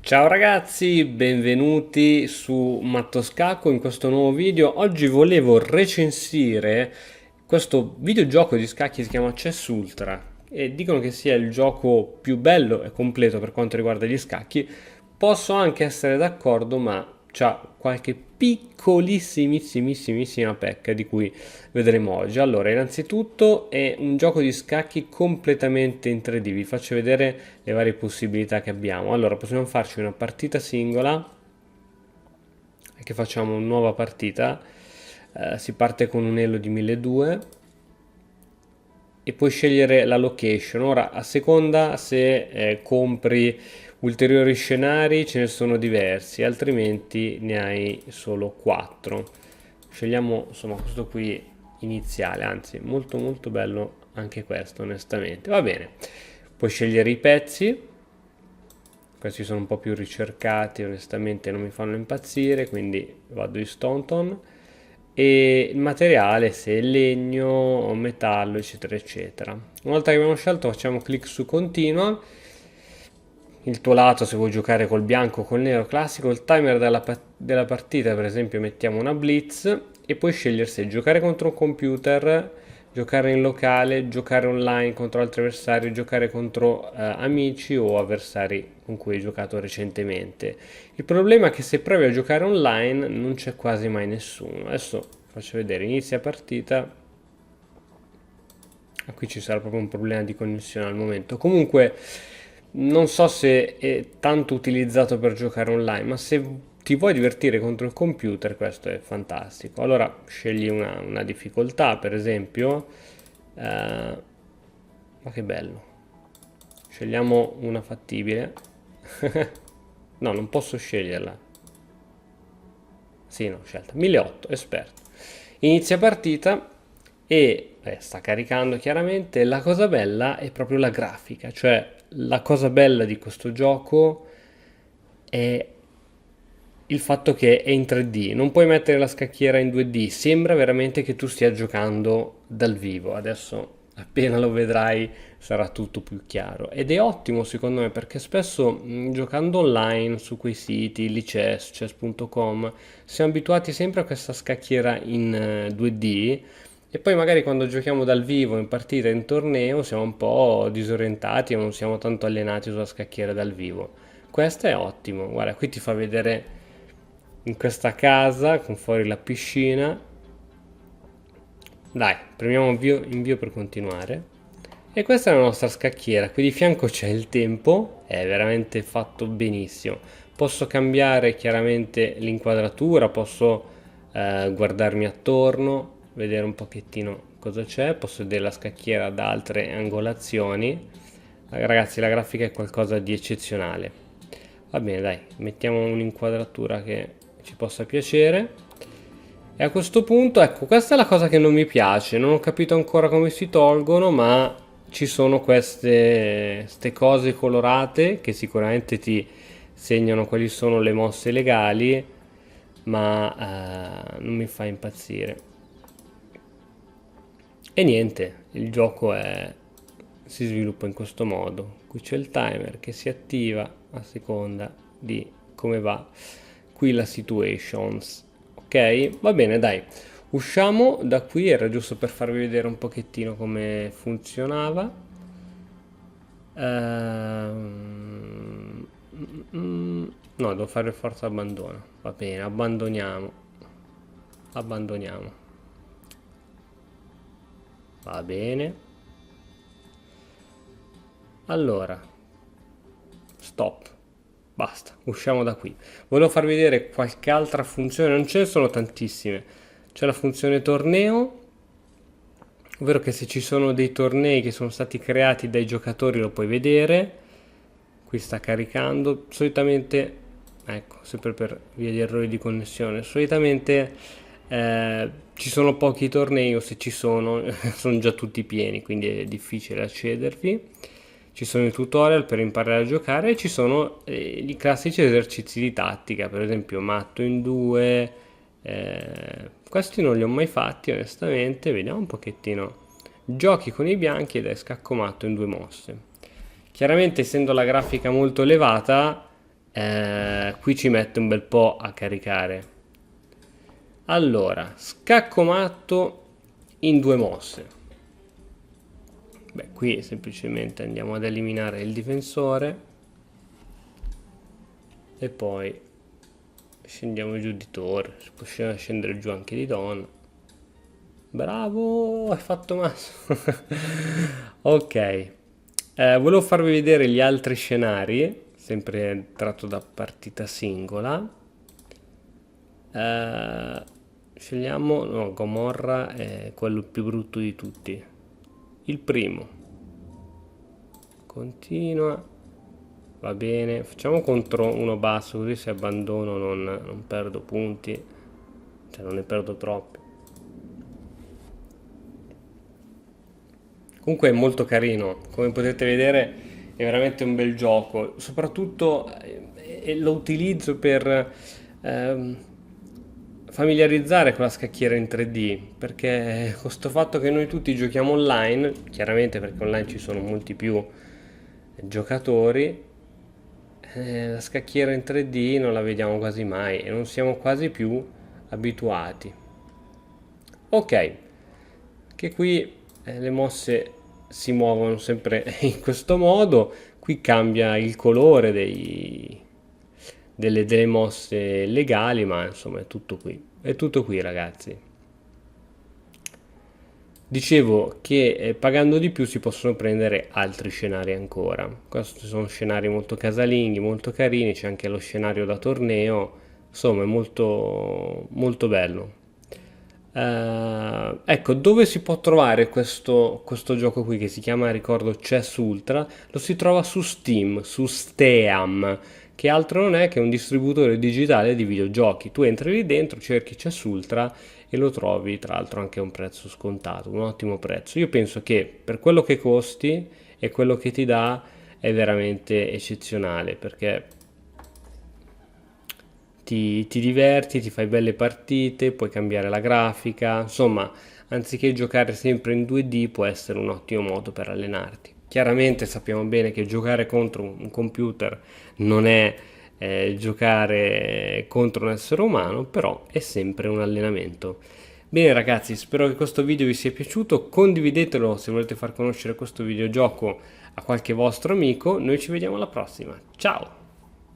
Ciao ragazzi, benvenuti su Matto Scacco in questo nuovo video. Oggi volevo recensire questo videogioco di scacchi che si chiama Chess Ultra e dicono che sia il gioco più bello e completo per quanto riguarda gli scacchi. Posso anche essere d'accordo, ma c'ha qualche piccolissimissima pecca di cui vedremo oggi. Allora, innanzitutto è un gioco di scacchi completamente in 3D. Vi faccio vedere le varie possibilità che abbiamo. Allora, possiamo farci una partita singola, che facciamo una nuova partita. Si parte con un elo di 1200 e puoi scegliere la location. Ora, a seconda se compri ulteriori scenari, ce ne sono diversi, altrimenti ne hai solo 4. Scegliamo insomma questo qui iniziale, anzi molto bello anche questo onestamente. Va bene, puoi scegliere i pezzi, questi sono un po' più ricercati, onestamente non mi fanno impazzire, quindi vado di Staunton. E il materiale, se è legno o metallo, eccetera eccetera. Una volta che abbiamo scelto facciamo clic su continua. Il tuo lato, se vuoi giocare col bianco o col nero classico, il timer della partita, per esempio mettiamo una blitz e puoi scegliere se giocare contro un computer, giocare in locale, giocare online contro altri avversari, giocare contro amici o avversari con cui hai giocato recentemente. Il problema è che se provi a giocare online non c'è quasi mai nessuno. Adesso faccio vedere, inizia partita. Qui ci sarà proprio un problema di connessione al momento. Comunque non so se è tanto utilizzato per giocare online, ma se ti vuoi divertire contro il computer, questo è fantastico. Allora scegli una difficoltà, per esempio. Ma che bello. Scegliamo una fattibile. No, non posso sceglierla. Sì, no, scelta. 1008, esperto. Inizia partita e sta caricando chiaramente. La cosa bella è proprio la grafica, cioè la cosa bella di questo gioco è il fatto che è in 3D, non puoi mettere la scacchiera in 2D, sembra veramente che tu stia giocando dal vivo. Adesso appena lo vedrai sarà tutto più chiaro ed è ottimo secondo me perché spesso giocando online su quei siti, Lichess, chess.com, siamo abituati sempre a questa scacchiera in 2D e poi magari quando giochiamo dal vivo in partita, in torneo, siamo un po' disorientati o non siamo tanto allenati sulla scacchiera dal vivo. Questo è ottimo, guarda, qui ti fa vedere in questa casa con fuori la piscina. Dai, premiamo invio per continuare. E questa è la nostra scacchiera, qui di fianco c'è il tempo, è veramente fatto benissimo. Posso cambiare chiaramente l'inquadratura, posso guardarmi attorno, vedere un pochettino cosa c'è, posso vedere la scacchiera da altre angolazioni. Ragazzi, la grafica è qualcosa di eccezionale. Va bene, dai, mettiamo un'inquadratura che ci possa piacere. E a questo punto, ecco, questa è la cosa che non mi piace, non ho capito ancora come si tolgono, ma ci sono queste cose colorate che sicuramente ti segnano quali sono le mosse legali, ma non mi fa impazzire. E niente, si sviluppa in questo modo. Qui c'è il timer che si attiva a seconda di come va qui la situations. Ok, va bene, dai. Usciamo da qui, era giusto per farvi vedere un pochettino come funzionava. No, devo fare forza abbandono. Va bene, abbandoniamo. Abbandoniamo. Va bene. Allora, stop. Basta, usciamo da qui. Volevo farvi vedere qualche altra funzione, non ce ne sono tantissime. C'è la funzione torneo, ovvero che se ci sono dei tornei che sono stati creati dai giocatori lo puoi vedere. Qui sta caricando, solitamente, ecco, sempre per via di errori di connessione, solitamente ci sono pochi tornei o se ci sono, sono già tutti pieni, quindi è difficile accedervi. Ci sono i tutorial per imparare a giocare e ci sono i classici esercizi di tattica, per esempio matto in due. Questi non li ho mai fatti onestamente, vediamo un pochettino. Giochi con i bianchi ed è scacco matto in due mosse. Chiaramente essendo la grafica molto elevata Qui ci mette un bel po' a caricare. Allora, scacco matto in 2 mosse. Beh, qui semplicemente andiamo ad eliminare il difensore e poi scendiamo giù di torre. Si può scendere giù anche di donna. Bravo, hai fatto masso. Ok, volevo farvi vedere gli altri scenari, sempre tratto da partita singola. Scegliamo, no, Gomorra è quello più brutto di tutti. Il primo. Continua. Va bene. Facciamo contro uno basso, così se abbandono non perdo punti. Cioè non ne perdo troppi. Comunque è molto carino, come potete vedere è veramente un bel gioco, soprattutto lo utilizzo per ehm, familiarizzare con la scacchiera in 3D, perché con questo fatto che noi tutti giochiamo online, chiaramente perché online ci sono molti più giocatori, la scacchiera in 3D non la vediamo quasi mai e non siamo quasi più abituati. Ok, che qui le mosse si muovono sempre in questo modo, qui cambia il colore delle mosse legali, ma insomma è tutto qui ragazzi. Dicevo che pagando di più si possono prendere altri scenari ancora. Questi sono scenari molto casalinghi, molto carini, c'è anche lo scenario da torneo, insomma è molto, molto bello. Ecco, dove si può trovare questo gioco qui che si chiama, ricordo, Chess Ultra? Lo si trova su Steam, su Steam, che altro non è che un distributore digitale di videogiochi. Tu entri lì dentro, cerchi Chess Ultra e lo trovi, tra l'altro, anche a un prezzo scontato, un ottimo prezzo. Io penso che per quello che costi e quello che ti dà è veramente eccezionale, perché ti diverti, ti fai belle partite, puoi cambiare la grafica, insomma, anziché giocare sempre in 2D può essere un ottimo modo per allenarti. Chiaramente sappiamo bene che giocare contro un computer non è giocare contro un essere umano, però è sempre un allenamento. Bene ragazzi, spero che questo video vi sia piaciuto, condividetelo se volete far conoscere questo videogioco a qualche vostro amico, noi ci vediamo alla prossima, ciao!